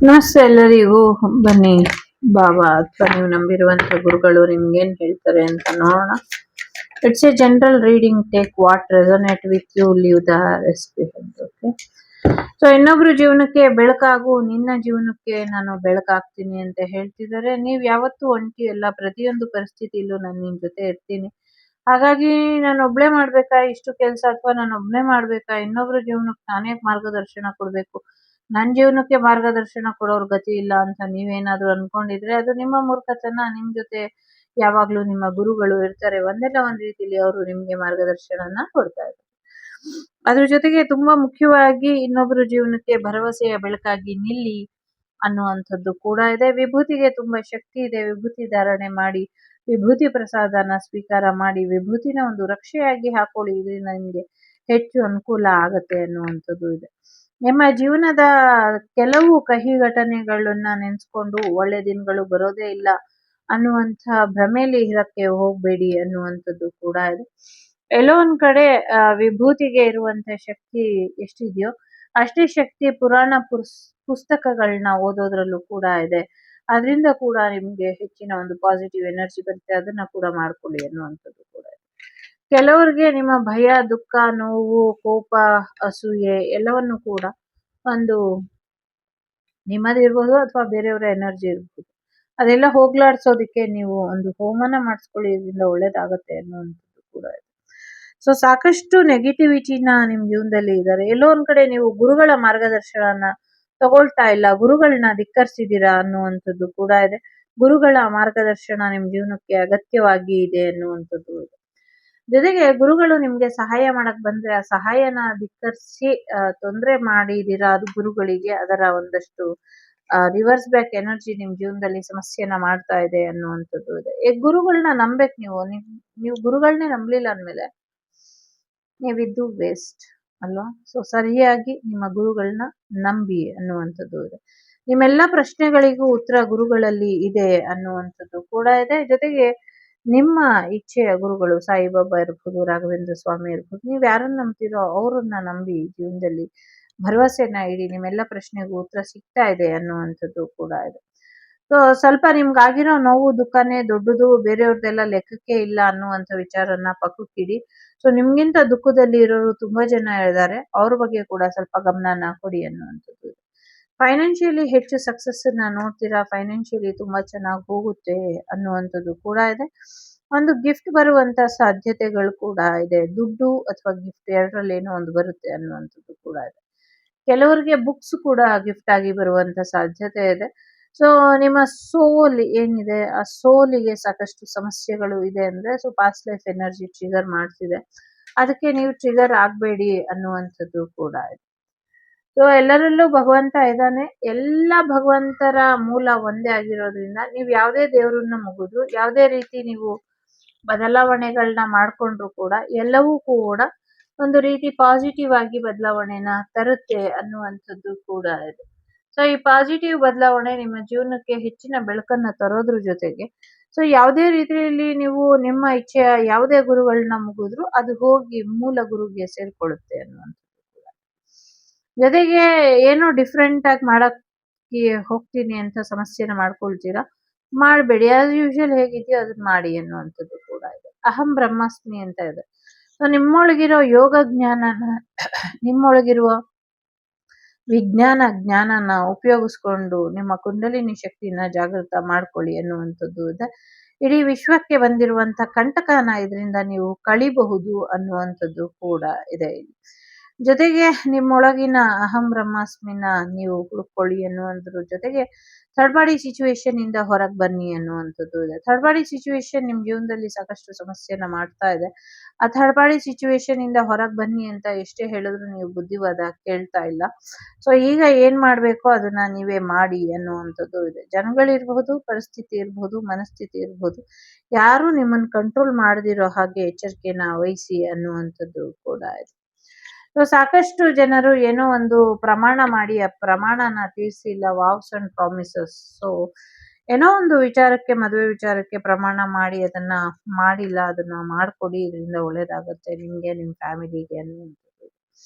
ನಮಸ್ತೆ ಎಲ್ಲರಿಗೂ. ಬನ್ನಿ, ಬಾಬಾ ಅಥವಾ ನೀವು ನಂಬಿರುವಂತ ಗುರುಗಳು ನಿಮ್ಗೇನ್ ಹೇಳ್ತಾರೆ ಅಂತ ನೋಡೋಣ. It's a general reading. Take what resonate with you, leave the rest behind. Okay. So ಇನ್ನೊಬ್ರು ಜೀವನಕ್ಕೆ ಬೆಳಕಾಗು, ನಿನ್ನ ಜೀವನಕ್ಕೆ ನಾನು ಬೆಳಕಾಗ್ತೀನಿ ಅಂತ ಹೇಳ್ತಿದ್ದಾರೆ. ನೀವ್ ಯಾವತ್ತೂ ಒಂಟಿ ಅಲ್ಲ, ಪ್ರತಿಯೊಂದು ಪರಿಸ್ಥಿತಿಲೂ ನಾನು ನಿನ್ ಜೊತೆ ಇರ್ತೀನಿ. ಹಾಗಾಗಿ ನಾನು ಒಬ್ಳೆ ಮಾಡ್ಬೇಕಾ ಇಷ್ಟು ಕೆಲಸ, ಅಥವಾ ನಾನು ಒಬ್ನೇ ಮಾಡ್ಬೇಕಾ, ಇನ್ನೊಬ್ರ ಜೀವನಕ್ಕೆ ನಾನೇ ಮಾರ್ಗದರ್ಶನ ಕೊಡ್ಬೇಕು, ನನ್ ಜೀವನಕ್ಕೆ ಮಾರ್ಗದರ್ಶನ ಕೊಡೋರ್ ಗತಿ ಇಲ್ಲ ಅಂತ ನೀವೇನಾದ್ರೂ ಅನ್ಕೊಂಡಿದ್ರೆ ಅದು ನಿಮ್ಮ ಮೂರ್ಖತನ. ನಿಮ್ ಜೊತೆ ಯಾವಾಗ್ಲೂ ನಿಮ್ಮ ಗುರುಗಳು ಇರ್ತಾರೆ. ಒಂದಲ್ಲ ಒಂದ್ ರೀತಿಲಿ ಅವರು ನಿಮ್ಗೆ ಮಾರ್ಗದರ್ಶನನ ಕೊಡ್ತಾ ಇರ್ತಾರೆ. ಅದ್ರ ಜೊತೆಗೆ ತುಂಬಾ ಮುಖ್ಯವಾಗಿ ಇನ್ನೊಬ್ರ ಜೀವನಕ್ಕೆ ಭರವಸೆಯ ಬೆಳಕಾಗಿ ನಿಲ್ಲಿ ಅನ್ನುವಂಥದ್ದು ಕೂಡ ಇದೆ. ವಿಭೂತಿಗೆ ತುಂಬಾ ಶಕ್ತಿ ಇದೆ. ವಿಭೂತಿ ಧಾರಣೆ ಮಾಡಿ, ವಿಭೂತಿ ಪ್ರಸಾದನ ಸ್ವೀಕಾರ ಮಾಡಿ, ವಿಭೂತಿನ ಒಂದು ರಕ್ಷೆಯಾಗಿ ಹಾಕೊಳ್ಳಿ. ಇದರಿಂದ ನಿಮ್ಗೆ ಹೆಚ್ಚು ಅನುಕೂಲ ಆಗತ್ತೆ ಅನ್ನುವಂಥದ್ದು ಇದೆ. ನಿಮ್ಮ ಜೀವನದ ಕೆಲವು ಕಹಿ ಘಟನೆಗಳನ್ನ ನೆನ್ಸ್ಕೊಂಡು ಒಳ್ಳೆ ದಿನಗಳು ಬರೋದೇ ಇಲ್ಲ ಅನ್ನುವಂಥ ಭ್ರಮೆಯಲ್ಲಿ ಇರಕ್ಕೆ ಹೋಗ್ಬೇಡಿ ಅನ್ನುವಂಥದ್ದು ಕೂಡ ಇದೆ. ಎಲ್ಲೋ ಒಂದ್ ಕಡೆ ವಿಭೂತಿಗೆ ಇರುವಂತ ಶಕ್ತಿ ಎಷ್ಟಿದೆಯೋ ಅಷ್ಟೇ ಶಕ್ತಿ ಪುರಾಣ ಪುಸ್ತಕಗಳನ್ನ ಓದೋದ್ರಲ್ಲೂ ಕೂಡ ಇದೆ. ಅದರಿಂದ ಕೂಡ ನಿಮ್ಗೆ ಹೆಚ್ಚಿನ ಒಂದು ಪಾಸಿಟಿವ್ ಎನರ್ಜಿ ಬರುತ್ತೆ. ಅದನ್ನ ಕೂಡ ಮಾಡ್ಕೊಳ್ಳಿ ಅನ್ನುವಂಥದ್ದು ಕೂಡ ಇದೆ. ಕೆಲವರಿಗೆ ನಿಮ್ಮ ಭಯ, ದುಃಖ, ನೋವು, ಕೋಪ, ಅಸೂಯೆ ಎಲ್ಲವನ್ನು ಕೂಡ ಒಂದು ನಿಮ್ಮದಿರ್ಬೋದು ಅಥವಾ ಬೇರೆಯವರ ಎನರ್ಜಿ ಇರ್ಬೋದು, ಅದೆಲ್ಲ ಹೋಗ್ಲಾಡ್ಸೋದಿಕ್ಕೆ ನೀವು ಒಂದು ಹೋಮನ ಮಾಡಿಸ್ಕೊಳ್ಳಿ. ಇದರಿಂದ ಒಳ್ಳೇದಾಗತ್ತೆ ಅನ್ನುವಂಥದ್ದು ಕೂಡ ಇದೆ. ಸೊ ಸಾಕಷ್ಟು ನೆಗೆಟಿವಿಟಿನ ನಿಮ್ ಜೀವನದಲ್ಲಿ ಇದ್ದಾರೆ. ಎಲ್ಲೋ ಒಂದ್ ಕಡೆ ನೀವು ಗುರುಗಳ ಮಾರ್ಗದರ್ಶನನ ತಗೊಳ್ತಾ ಇಲ್ಲ, ಗುರುಗಳನ್ನ ಧಿಕ್ಕರಿಸಿದೀರಾ ಅನ್ನುವಂಥದ್ದು ಕೂಡ ಇದೆ. ಗುರುಗಳ ಮಾರ್ಗದರ್ಶನ ನಿಮ್ ಜೀವನಕ್ಕೆ ಅಗತ್ಯವಾಗಿ ಇದೆ ಅನ್ನುವಂಥದ್ದು ಇದೆ. ಜೊತೆಗೆ ಗುರುಗಳು ನಿಮ್ಗೆ ಸಹಾಯ ಮಾಡಕ್ ಬಂದ್ರೆ ಆ ಸಹಾಯನ ಧಿಕ್ಕರಿಸಿ ತೊಂದರೆ ಮಾಡಿದೀರಾ ಅದು ಗುರುಗಳಿಗೆ, ಅದರ ಒಂದಷ್ಟು ರಿವರ್ಸ್ ಬ್ಯಾಕ್ ಎನರ್ಜಿ ನಿಮ್ ಜೀವನದಲ್ಲಿ ಸಮಸ್ಯೆನ ಮಾಡ್ತಾ ಇದೆ ಅನ್ನುವಂಥದ್ದು ಇದೆ. ಗುರುಗಳನ್ನ ನಂಬೇಕು ನೀವು ಗುರುಗಳನ್ನೇ ನಂಬಲಿಲ್ಲ ಅಂದ್ಮೇಲೆ ನೀವಿದ್ದು ವೇಸ್ಟ್ ಅಲ್ವಾ. ಸೊ ಸರಿಯಾಗಿ ನಿಮ್ಮ ಗುರುಗಳನ್ನ ನಂಬಿ ಅನ್ನುವಂಥದ್ದು ಇದೆ. ನಿಮ್ಮೆಲ್ಲ ಪ್ರಶ್ನೆಗಳಿಗೂ ಉತ್ತರ ಗುರುಗಳಲ್ಲಿ ಇದೆ ಅನ್ನುವಂಥದ್ದು ಕೂಡ ಇದೆ. ಜೊತೆಗೆ ನಿಮ್ಮ ಇಚ್ಛೆಯ ಗುರುಗಳು ಸಾಯಿಬಾಬಾ ಇರ್ಬೋದು, ರಾಘವೇಂದ್ರ ಸ್ವಾಮಿ ಇರ್ಬೋದು, ನೀವ್ ಯಾರನ್ನ ನಂಬ್ತಿರೋ ಅವ್ರನ್ನ ನಂಬಿ ಜೀವನದಲ್ಲಿ ಭರವಸೆನ ಇಡಿ. ನಿಮ್ಮೆಲ್ಲ ಪ್ರಶ್ನೆಗೂ ಉತ್ತರ ಸಿಗ್ತಾ ಇದೆ ಅನ್ನುವಂಥದ್ದು ಕೂಡ ಇದೆ. ಸೊ ಸ್ವಲ್ಪ ನಿಮ್ಗಾಗಿರೋ ನೋವು ದುಃಖನೇ ದೊಡ್ಡದು, ಬೇರೆಯವ್ರದ್ದೆಲ್ಲ ಲೆಕ್ಕಕ್ಕೆ ಇಲ್ಲ ಅನ್ನುವಂಥ ವಿಚಾರನ ಪಕ್ಕಕ್ಕಿಡಿ. ಸೊ ನಿಮ್ಗಿಂತ ದುಃಖದಲ್ಲಿ ಇರೋರು ತುಂಬಾ ಜನ ಇದ್ದಾರೆ, ಅವ್ರ ಬಗ್ಗೆ ಕೂಡ ಸ್ವಲ್ಪ ಗಮನನ ಕೊಡಿ ಅನ್ನುವಂಥದ್ದು. ಫೈನಾನ್ಷಿಯಲಿ ಹೆಚ್ಚು ಸಕ್ಸಸ್ ನೋಡ್ತೀರಾ, ಫೈನಾನ್ಷಿಯಲಿ ತುಂಬಾ ಚೆನ್ನಾಗಿ ಹೋಗುತ್ತೆ ಅನ್ನುವಂಥದ್ದು ಕೂಡ ಇದೆ. ಒಂದು ಗಿಫ್ಟ್ ಬರುವಂತ ಸಾಧ್ಯತೆಗಳು ಕೂಡ ಇದೆ. ದುಡ್ಡು ಅಥವಾ ಗಿಫ್ಟ್ ಎರಡರಲ್ಲಿ ಏನೋ ಒಂದು ಬರುತ್ತೆ ಅನ್ನುವಂಥದ್ದು ಕೂಡ ಇದೆ. ಕೆಲವರಿಗೆ ಬುಕ್ಸ್ ಕೂಡ ಗಿಫ್ಟ್ ಆಗಿ ಬರುವಂತ ಸಾಧ್ಯತೆ ಇದೆ. ಸೊ ನಿಮ್ಮ ಸೋಲ್ ಏನಿದೆ ಆ ಸೋಲಿಗೆ ಸಾಕಷ್ಟು ಸಮಸ್ಯೆಗಳು ಇದೆ ಅಂದ್ರೆ, so past life energy trigger ಮಾಡ್ತಿದೆ, ಅದಕ್ಕೆ ನೀವು ಟ್ರಿಗರ್ ಆಗ್ಬೇಡಿ ಅನ್ನುವಂಥದ್ದು ಕೂಡ ಇದೆ. ಸೊ ಎಲ್ಲರಲ್ಲೂ ಭಗವಂತ ಇದ್ದಾನೆ. ಎಲ್ಲ ಭಗವಂತರ ಮೂಲ ಒಂದೇ ಆಗಿರೋದ್ರಿಂದ ನೀವು ಯಾವುದೇ ದೇವರನ್ನ ಮುಗಿದ್ರು, ಯಾವುದೇ ರೀತಿ ನೀವು ಬದಲಾವಣೆಗಳನ್ನ ಮಾಡ್ಕೊಂಡ್ರು ಕೂಡ ಎಲ್ಲವೂ ಕೂಡ ಒಂದು ರೀತಿ ಪಾಸಿಟಿವ್ ಆಗಿ ಬದಲಾವಣೆನ ತರುತ್ತೆ ಅನ್ನುವಂಥದ್ದು ಕೂಡ ಇದೆ. ಸೊ ಈ ಪಾಸಿಟಿವ್ ಬದಲಾವಣೆ ನಿಮ್ಮ ಜೀವನಕ್ಕೆ ಹೆಚ್ಚಿನ ಬೆಳಕನ್ನ ತರೋದ್ರ ಜೊತೆಗೆ, ಸೊ ಯಾವುದೇ ರೀತಿಯಲ್ಲಿ ನೀವು ನಿಮ್ಮ ಇಚ್ಛೆಯ ಯಾವುದೇ ಗುರುಗಳನ್ನ ಮುಗಿದ್ರು ಅದು ಹೋಗಿ ಮೂಲ ಗುರುಗೆ ಸೇರ್ಕೊಳ್ಳುತ್ತೆ ಅನ್ನುವಂಥದ್ದು ಕೂಡ. ಜೊತೆಗೆ ಏನೋ ಡಿಫ್ರೆಂಟ್ ಆಗಿ ಮಾಡಕ್ಕೆ ಹೋಗ್ತೀನಿ ಅಂತ ಸಮಸ್ಯೆನ ಮಾಡ್ಕೊಳ್ತೀರಾ, ಮಾಡಬೇಡಿ. ಆಸ್ ಯೂಶುವಲ್ ಹೇಗಿದೆಯೋ ಅದನ್ನ ಮಾಡಿ ಅನ್ನುವಂಥದ್ದು ಕೂಡ ಇದೆ. ಅಹಂ ಬ್ರಹ್ಮಾಸ್ಮಿ ಅಂತ ಇದೆ. ಸೊ ನಿಮ್ಮೊಳಗಿರೋ ಯೋಗ ಜ್ಞಾನನ, ನಿಮ್ಮೊಳಗಿರುವ ವಿಜ್ಞಾನ ಜ್ಞಾನನ ಉಪಯೋಗಿಸ್ಕೊಂಡು ನಿಮ್ಮ ಕುಂಡಲಿನಿ ಶಕ್ತಿನ ಜಾಗೃತ ಮಾಡ್ಕೊಳ್ಳಿ ಅನ್ನುವಂಥದ್ದು ಇದೆ. ಇಡೀ ವಿಶ್ವಕ್ಕೆ ಬಂದಿರುವಂತ ಕಂಟಕನ ಇದರಿಂದ ನೀವು ಕಳಿಬಹುದು ಅನ್ನುವಂಥದ್ದು ಕೂಡ ಇದೆ. ಜೊತೆಗೆ ನಿಮ್ಮೊಳಗಿನ ಅಹಂ ಬ್ರಹ್ಮಾಸ್ಮಿನ ನೀವು ಹುಡುಕೊಳ್ಳಿ ಅನ್ನುವಂಥದ್ರ ಜೊತೆಗೆ ಥರ್ಡ್ ಪಾರ್ಟಿ ಸಿಚುವೇಶನ್ ಇಂದ ಹೊರಗೆ ಬನ್ನಿ ಅನ್ನುವಂಥದ್ದು ಇದೆ. ಥರ್ಡ್ ಪಾರ್ಟಿ ಸಿಚುವೇಶನ್ ನಿಮ್ ಜೀವನದಲ್ಲಿ ಸಾಕಷ್ಟು ಸಮಸ್ಯೆನ ಮಾಡ್ತಾ ಇದೆ. ಆ ಥರ್ಡ್ ಪಾರ್ಟಿ ಸಿಚುವೇಶನ್ ಇಂದ ಹೊರಗೆ ಬನ್ನಿ ಅಂತ ಎಷ್ಟೇ ಹೇಳಿದ್ರು ನೀವು ಬುದ್ಧಿವಾದ ಕೇಳ್ತಾ ಇಲ್ಲ. ಸೊ ಈಗ ಏನ್ ಮಾಡ್ಬೇಕೋ ಅದನ್ನ ನೀವೇ ಮಾಡಿ ಅನ್ನುವಂಥದ್ದು ಇದೆ. ಜನಗಳಿರ್ಬಹುದು, ಪರಿಸ್ಥಿತಿ ಇರ್ಬಹುದು, ಮನಸ್ಥಿತಿ ಇರ್ಬಹುದು, ಯಾರು ನಿಮ್ಮನ್ನ ಕಂಟ್ರೋಲ್ ಮಾಡದಿರೋ ಹಾಗೆ ಎಚ್ಚರಿಕೆನ ವಹಿಸಿ ಅನ್ನುವಂಥದ್ದು ಕೂಡ ಇದೆ. ಸೊ ಸಾಕಷ್ಟು ಜನರು ಏನೋ ಒಂದು ಪ್ರಮಾಣ ಮಾಡಿ ಆ ಪ್ರಮಾಣನ ತೀರಿಸಿಲ್ಲ, ವಾವ್ಸ್ ಅಂಡ್ ಪ್ರಾಮಿಸಸ್. ಸೊ ಏನೋ ಒಂದು ವಿಚಾರಕ್ಕೆ, ಮದುವೆ ವಿಚಾರಕ್ಕೆ ಪ್ರಮಾಣ ಮಾಡಿ ಅದನ್ನ ಮಾಡಿಲ್ಲ, ಅದನ್ನ ಮಾಡ್ಕೊಡಿ, ಇದರಿಂದ ಒಳ್ಳೇದಾಗುತ್ತೆ ನಿಮ್ಗೆ, ನಿಮ್ ಫ್ಯಾಮಿಲಿಗೆ ಅನ್ನುವಂಥದ್ದು.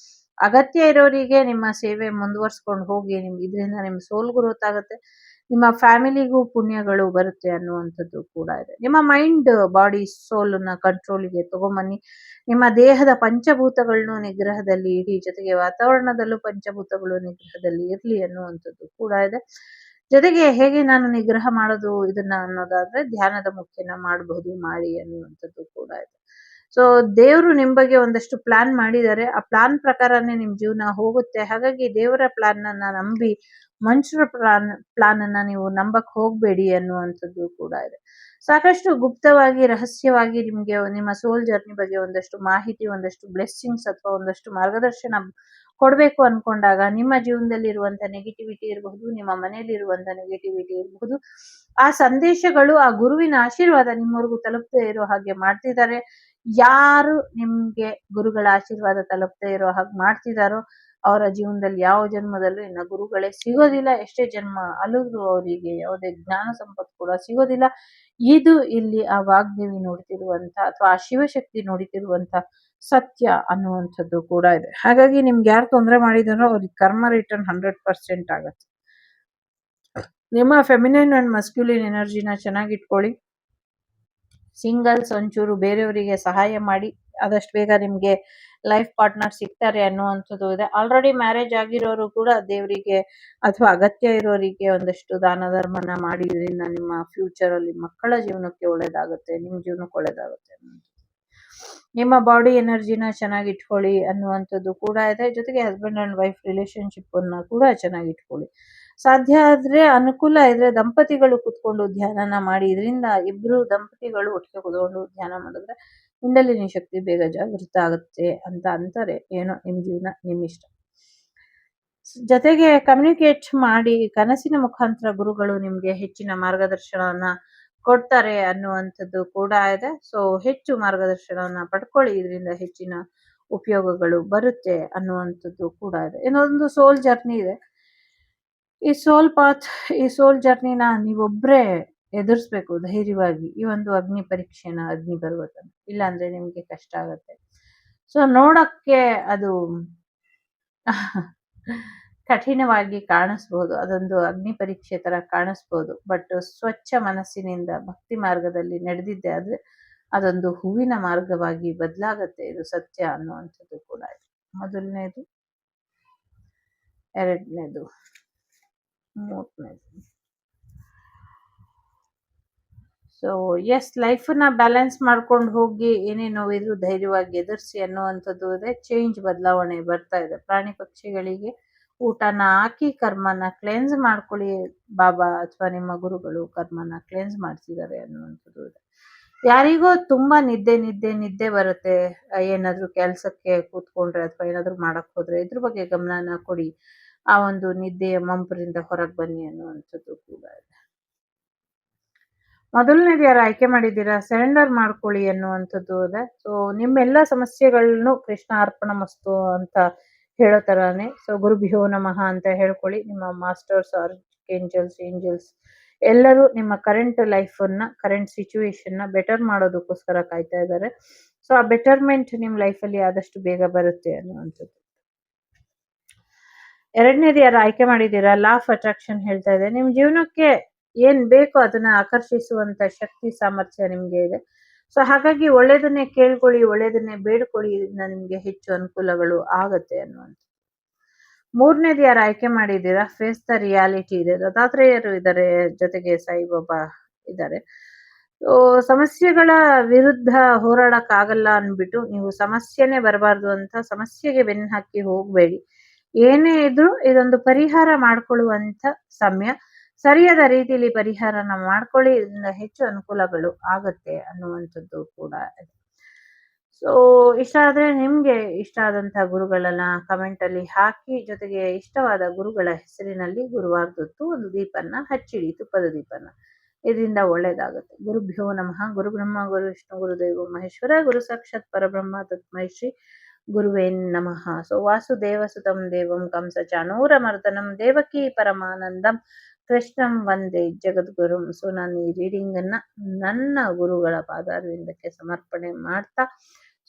ಅಗತ್ಯ ಇರೋರಿಗೆ ನಿಮ್ಮ ಸೇವೆ ಮುಂದುವರ್ಸ್ಕೊಂಡು ಹೋಗಿ. ಇದರಿಂದ ನಿಮ್ಮ ಸೋಲ್ ಗ್ರೋತ್ ಆಗುತ್ತೆ, ನಿಮ್ಮ ಫ್ಯಾಮಿಲಿಗೂ ಪುಣ್ಯಗಳು ಬರುತ್ತೆ ಅನ್ನುವಂಥದ್ದು ಕೂಡ ಇದೆ. ನಿಮ್ಮ ಮೈಂಡ್, ಬಾಡಿ, ಸೋಲನ್ನ ಕಂಟ್ರೋಲಿಗೆ ತಗೊಂಬನ್ನಿ. ನಿಮ್ಮ ದೇಹದ ಪಂಚಭೂತಗಳನ್ನು ನಿಗ್ರಹದಲ್ಲಿ ಇಡಿ, ಜೊತೆಗೆ ವಾತಾವರಣದಲ್ಲೂ ಪಂಚಭೂತಗಳು ನಿಗ್ರಹದಲ್ಲಿ ಇರ್ಲಿ ಅನ್ನುವಂಥದ್ದು ಕೂಡ ಇದೆ. ಜೊತೆಗೆ ಹೇಗೆ ನಾನು ನಿಗ್ರಹ ಮಾಡೋದು ಇದನ್ನ ಅನ್ನೋದಾದ್ರೆ, ಧ್ಯಾನದ ಮುಖೇನ ಮಾಡಬಹುದು, ಮಾಡಿ ಅನ್ನುವಂಥದ್ದು ಕೂಡ ಇದೆ. ಸೊ ದೇವರು ನಿಮ್ ಬಗ್ಗೆ ಒಂದಷ್ಟು ಪ್ಲಾನ್ ಮಾಡಿದ್ದಾರೆ, ಆ ಪ್ಲಾನ್ ಪ್ರಕಾರನೇ ನಿಮ್ ಜೀವನ ಹೋಗುತ್ತೆ. ಹಾಗಾಗಿ ದೇವರ ಪ್ಲಾನ್ ಅನ್ನ ನಂಬಿ, ಮನುಷ್ಯರ ಪ್ಲಾನ್ ಅನ್ನ ನೀವು ನಂಬಕ್ ಹೋಗ್ಬೇಡಿ ಅನ್ನುವಂಥದ್ದು ಕೂಡ ಇದೆ. ಸಾಕಷ್ಟು ಗುಪ್ತವಾಗಿ, ರಹಸ್ಯವಾಗಿ ನಿಮ್ಗೆ ನಿಮ್ಮ ಸೋಲ್ ಜರ್ನಿ ಬಗ್ಗೆ ಒಂದಷ್ಟು ಮಾಹಿತಿ, ಒಂದಷ್ಟು ಬ್ಲೆಸ್ಸಿಂಗ್ಸ್ ಅಥವಾ ಒಂದಷ್ಟು ಮಾರ್ಗದರ್ಶನ ಕೊಡ್ಬೇಕು ಅನ್ಕೊಂಡಾಗ, ನಿಮ್ಮ ಜೀವನದಲ್ಲಿ ಇರುವಂತ ನೆಗೆಟಿವಿಟಿ ಇರಬಹುದು, ನಿಮ್ಮ ಮನೆಯಲ್ಲಿ ಇರುವಂತ ನೆಗೆಟಿವಿಟಿ ಇರಬಹುದು, ಆ ಸಂದೇಶಗಳು, ಆ ಗುರುವಿನ ಆಶೀರ್ವಾದ ನಿಮ್ಮವರೆಗೂ ತಲುಪದೇ ಇರೋ ಹಾಗೆ ಮಾಡ್ತಿದ್ದಾರೆ. ಯಾರು ನಿಮ್ಗೆ ಗುರುಗಳ ಆಶೀರ್ವಾದ ತಲುಪದೇ ಇರೋ ಹಾಗೆ ಮಾಡ್ತಿದಾರೋ ಅವರ ಜೀವನದಲ್ಲಿ ಯಾವ ಜನ್ಮದಲ್ಲೂ ಇನ್ನ ಗುರುಗಳೇ ಸಿಗೋದಿಲ್ಲ. ಎಷ್ಟೇ ಜನ್ಮ ಅಲಿದ್ರು ಅವರಿಗೆ ಯಾವುದೇ ಜ್ಞಾನ ಸಂಪತ್ತು ಕೂಡ ಸಿಗೋದಿಲ್ಲ. ಇದು ಇಲ್ಲಿ ಆ ವಾಗ್ದೇವಿ ನೋಡ್ತಿರುವಂತ ಅಥವಾ ಆ ಶಿವಶಕ್ತಿ ನೋಡ್ತಿರುವಂತ ಸತ್ಯ ಅನ್ನುವಂಥದ್ದು ಕೂಡ ಇದೆ. ಹಾಗಾಗಿ ನಿಮ್ಗೆ ಯಾರು ತೊಂದರೆ ಮಾಡಿದಾರೋ ಅವ್ರಿಗೆ ಕರ್ಮ ರಿಟರ್ನ್ 100% ಆಗತ್ತೆ. ನಿಮ್ಮ ಫೆಮಿನೈನ್ ಅಂಡ್ ಮಸ್ಕ್ಯುಲಿನ್ ಎನರ್ಜಿನ ಚೆನ್ನಾಗಿಟ್ಕೊಳ್ಳಿ. ಸಿಂಗಲ್ಸ್ ಒಂಚೂರು ಬೇರೆಯವರಿಗೆ ಸಹಾಯ ಮಾಡಿ, ಆದಷ್ಟು ಬೇಗ ನಿಮ್ಗೆ ಲೈಫ್ ಪಾರ್ಟ್ನರ್ ಸಿಗ್ತಾರೆ ಅನ್ನುವಂಥದ್ದು ಇದೆ. ಆಲ್ರೆಡಿ ಮ್ಯಾರೇಜ್ ಆಗಿರೋರು ಕೂಡ ದೇವರಿಗೆ ಅಥವಾ ಅಗತ್ಯ ಇರೋರಿಗೆ ಒಂದಷ್ಟು ದಾನ ಧರ್ಮನ ಮಾಡಿದ್ರಿಂದ ನಿಮ್ಮ ಫ್ಯೂಚರ್ ಅಲ್ಲಿ ಮಕ್ಕಳ ಜೀವನಕ್ಕೆ ಒಳ್ಳೇದಾಗುತ್ತೆ, ನಿಮ್ಮ ಜೀವನಕ್ಕೆ ಒಳ್ಳೇದಾಗುತ್ತೆ. ನಿಮ್ಮ ಬಾಡಿ ಎನರ್ಜಿನ ಚೆನ್ನಾಗಿ ಇಟ್ಕೊಳ್ಳಿ ಅನ್ನುವಂಥದ್ದು ಕೂಡ ಇದೆ. ಜೊತೆಗೆ ಹಸ್ಬೆಂಡ್ ಅಂಡ್ ವೈಫ್ ರಿಲೇಶನ್ಶಿಪ್ ಅನ್ನ ಕೂಡ ಚೆನ್ನಾಗಿ ಇಟ್ಕೊಳ್ಳಿ. ಸಾಧ್ಯ ಆದ್ರೆ, ಅನುಕೂಲ ಇದ್ರೆ ದಂಪತಿಗಳು ಕುತ್ಕೊಂಡು ಧ್ಯಾನನ ಮಾಡಿ. ಇದರಿಂದ ಇಬ್ರು ದಂಪತಿಗಳು ಒಟ್ಟಿಗೆ ಕುತ್ಕೊಂಡು ಧ್ಯಾನ ಮಾಡಿದ್ರೆ ಕುಂಡಲಿನಿ ಶಕ್ತಿ ಬೇಗ ಜಾಗೃತ ಆಗುತ್ತೆ ಅಂತ ಅಂತಾರೆ. ಏನೋ ನಿಮ್ ಜೀವನ, ನಿಮ್ ಇಷ್ಟ. ಜೊತೆಗೆ ಕಮ್ಯುನಿಕೇಟ್ ಮಾಡಿ, ಕನಸಿನ ಮುಖಾಂತರ ಗುರುಗಳು ನಿಮ್ಗೆ ಹೆಚ್ಚಿನ ಮಾರ್ಗದರ್ಶನವನ್ನ ಕೊಡ್ತಾರೆ ಅನ್ನುವಂಥದ್ದು ಕೂಡ ಇದೆ. ಸೊ ಹೆಚ್ಚು ಮಾರ್ಗದರ್ಶನವನ್ನ ಪಡ್ಕೊಳ್ಳಿ, ಇದರಿಂದ ಹೆಚ್ಚಿನ ಉಪಯೋಗಗಳು ಬರುತ್ತೆ ಅನ್ನುವಂಥದ್ದು ಕೂಡ ಇದೆ. ಇನ್ನೊಂದು ಸೋಲ್ ಜರ್ನಿ ಇದೆ. ಈ ಸೋಲ್ ಜರ್ನಿನ ನೀವೊಬ್ರೇ ಎದುರಿಸ್ಬೇಕು ಧೈರ್ಯವಾಗಿ. ಈ ಒಂದು ಅಗ್ನಿ ಪರೀಕ್ಷೆನ, ಅಗ್ನಿ ಪರ್ವತನ, ಇಲ್ಲ ಅಂದ್ರೆ ನಿಮ್ಗೆ ಕಷ್ಟ ಆಗತ್ತೆ. ಸೊ ನೋಡಕ್ಕೆ ಅದು ಕಠಿಣವಾಗಿ ಕಾಣಿಸ್ಬೋದು, ಅದೊಂದು ಅಗ್ನಿ ಪರೀಕ್ಷೆ ತರ ಕಾಣಿಸ್ಬೋದು. ಬಟ್ ಸ್ವಚ್ಛ ಮನಸ್ಸಿನಿಂದ ಭಕ್ತಿ ಮಾರ್ಗದಲ್ಲಿ ನಡೆದಿದ್ದೆ ಆದ್ರೆ ಅದೊಂದು ಹೂವಿನ ಮಾರ್ಗವಾಗಿ ಬದಲಾಗತ್ತೆ. ಇದು ಸತ್ಯ ಅನ್ನುವಂಥದ್ದು ಕೂಡ ಇದೆ. ಮೊದಲನೇದು, ಎರಡನೇದು, ಮೂರನೇದು. ಸೊ ಎಸ್, ಲೈಫನ್ನ ಬ್ಯಾಲೆನ್ಸ್ ಮಾಡ್ಕೊಂಡು ಹೋಗಿ, ಏನೇ ನೋವಿದ್ರು ಧೈರ್ಯವಾಗಿ ಎದುರಿಸಿ ಅನ್ನುವಂಥದ್ದು ಇದೆ. ಚೇಂಜ್, ಬದಲಾವಣೆ ಬರ್ತಾ ಇದೆ. ಪ್ರಾಣಿ ಪಕ್ಷಿಗಳಿಗೆ ಊಟನ ಹಾಕಿ ಕರ್ಮನ ಕ್ಲೆನ್ಸ್ ಮಾಡ್ಕೊಳ್ಳಿ. ಬಾಬಾ ಅಥವಾ ನಿಮ್ಮ ಗುರುಗಳು ಕರ್ಮನ ಕ್ಲೆನ್ಸ್ ಮಾಡ್ತಿದ್ದಾರೆ ಅನ್ನುವಂಥದ್ದು ಇದೆ. ಯಾರಿಗೋ ತುಂಬಾ ನಿದ್ದೆ ಬರುತ್ತೆ, ಏನಾದ್ರು ಕೆಲ್ಸಕ್ಕೆ ಕೂತ್ಕೊಂಡ್ರೆ ಅಥವಾ ಏನಾದ್ರು ಮಾಡಕ್ ಹೋದ್ರೆ ಇದ್ರ ಬಗ್ಗೆ ಗಮನನ ಕೊಡಿ. ಆ ಒಂದು ನಿದ್ದೆಯ ಮಂಪರಿಂದ ಹೊರಗೆ ಬನ್ನಿ ಅನ್ನುವಂಥದ್ದು ಕೂಡ ಇದೆ. ಮೊದಲನೇದು ಯಾರು ಆಯ್ಕೆ ಮಾಡಿದ್ದೀರಾ, ಸರೆಂಡರ್ ಮಾಡ್ಕೊಳ್ಳಿ ಅನ್ನುವಂಥದ್ದು ಇದೆ. ಸೊ ನಿಮ್ಮೆಲ್ಲ ಸಮಸ್ಯೆಗಳನ್ನು ಕೃಷ್ಣ ಅರ್ಪಣ ಮಸ್ತು ಅಂತ ಹೇಳೋ ತರಾನೇ. ಸೊ ಗುರುಭ್ಯೋ ನಮಃ ಅಂತ ಹೇಳ್ಕೊಳ್ಳಿ. ನಿಮ್ಮ ಮಾಸ್ಟರ್ಸ್, ಏಂಜಲ್ಸ್ ಎಲ್ಲರೂ ನಿಮ್ಮ ಕರೆಂಟ್ ಲೈಫನ್ನ, ಕರೆಂಟ್ ಸಿಚುವೇಶನ್ನ ಬೆಟರ್ ಮಾಡೋದಕ್ಕೋಸ್ಕರ ಕಾಯ್ತಾ ಇದ್ದಾರೆ. ಸೊ ಆ ಬೆಟರ್ಮೆಂಟ್ ನಿಮ್ ಲೈಫಲ್ಲಿ ಆದಷ್ಟು ಬೇಗ ಬರುತ್ತೆ ಅನ್ನುವಂಥದ್ದು. ಎರಡನೇದು ಯಾರು ಆಯ್ಕೆ ಮಾಡಿದ್ದೀರಾ, ಲಾ ಆಫ್ ಅಟ್ರಾಕ್ಷನ್ ಹೇಳ್ತಾ ಇದೆ. ನಿಮ್ ಜೀವನಕ್ಕೆ ಏನ್ ಬೇಕೋ ಅದನ್ನ ಆಕರ್ಷಿಸುವಂತ ಶಕ್ತಿ, ಸಾಮರ್ಥ್ಯ ನಿಮ್ಗೆ ಇದೆ. ಸೊ ಹಾಗಾಗಿ ಒಳ್ಳೇದನ್ನೇ ಕೇಳ್ಕೊಳ್ಳಿ, ಒಳ್ಳೇದನ್ನೇ ಬೇಡ್ಕೊಳ್ಳಿ, ಇದರಿಂದ ನಿಮ್ಗೆ ಹೆಚ್ಚು ಅನುಕೂಲಗಳು ಆಗತ್ತೆ ಅನ್ನುವಂಥ. ಮೂರನೇದು ಯಾರು ಆಯ್ಕೆ ಮಾಡಿದ್ದೀರಾ, ಫೇಸ್ ದ ರಿಯಾಲಿಟಿ ಇದೆ. ದತ್ತಾತ್ರೇಯರು ಇದ್ದಾರೆ, ಜೊತೆಗೆ ಸಾಯಿಬಾಬಾ ಇದ್ದಾರೆ. ಸಮಸ್ಯೆಗಳ ವಿರುದ್ಧ ಹೋರಾಡಕ್ಕಾಗಲ್ಲ ಅನ್ಬಿಟ್ಟು ನೀವು ಸಮಸ್ಯೆನೇ ಬರಬಾರ್ದು ಅಂತ ಸಮಸ್ಯೆಗೆ ಬೆನ್ನು ಹಾಕಿ ಹೋಗ್ಬೇಡಿ. ಏನೇ ಇದ್ರು ಇದೊಂದು ಪರಿಹಾರ ಮಾಡ್ಕೊಳ್ಳುವಂತ ಸಮಯ. ಸರಿಯಾದ ರೀತಿಯಲ್ಲಿ ಪರಿಹಾರನ ಮಾಡ್ಕೊಳ್ಳಿ, ಇದರಿಂದ ಹೆಚ್ಚು ಅನುಕೂಲಗಳು ಆಗತ್ತೆ ಅನ್ನುವಂಥದ್ದು ಕೂಡ ಇದೆ. ಸೊ ಇಷ್ಟ ಆದ್ರೆ ನಿಮ್ಗೆ ಇಷ್ಟ ಆದಂತಹ ಗುರುಗಳನ್ನ ಕಮೆಂಟ್ ಅಲ್ಲಿ ಹಾಕಿ, ಜೊತೆಗೆ ಇಷ್ಟವಾದ ಗುರುಗಳ ಹೆಸರಿನಲ್ಲಿ ಗುರುವಾರದೊತ್ತು ಒಂದು ದೀಪನ ಹಚ್ಚಿಡಿ, ತುಪ್ಪದ ದೀಪನ. ಇದರಿಂದ ಒಳ್ಳೇದಾಗುತ್ತೆ. ಗುರುಭ್ಯೋ ನಮಃ. ಗುರು ಬ್ರಹ್ಮ ಗುರು ವಿಷ್ಣು ಗುರುದೇವ ಮಹೇಶ್ವರ, ಗುರು ಸಾಕ್ಷಾತ್ ಪರಬ್ರಹ್ಮ ತಸ್ಮೈ ಶ್ರೀ ಗುರುವೇ ನಮಃ. ಸೊ ವಾಸುದೇವ ಸುತಂ ದೇವಂ ಕಂಸ ಚಾನೂರಮರ್ದನಂ ದೇವಕಿ ಪರಮಾನಂದಂ ಕೃಷ್ಣಂ ವಂದೇ ಜಗದ್ಗುರುಂ. ಸೊ ನಾನು ಈ ರೀಡಿಂಗ್ ಅನ್ನ ನನ್ನ ಗುರುಗಳ ಪಾದಾರವಿಂದಕ್ಕೆ ಸಮರ್ಪಣೆ ಮಾಡ್ತಾ,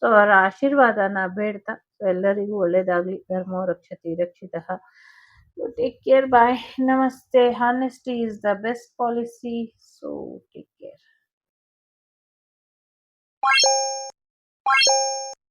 ಸೊ ಸೊ ಅವರ ಆಶೀರ್ವಾದನ ಬೇಡ್ತಾ ಎಲ್ಲರಿಗೂ ಒಳ್ಳೇದಾಗ್ಲಿ. ಧರ್ಮೋ ರಕ್ಷತಿ ರಕ್ಷಿತಃ. Take care. ಬಾಯ್. ನಮಸ್ತೆ. Honesty is the best policy. So take care.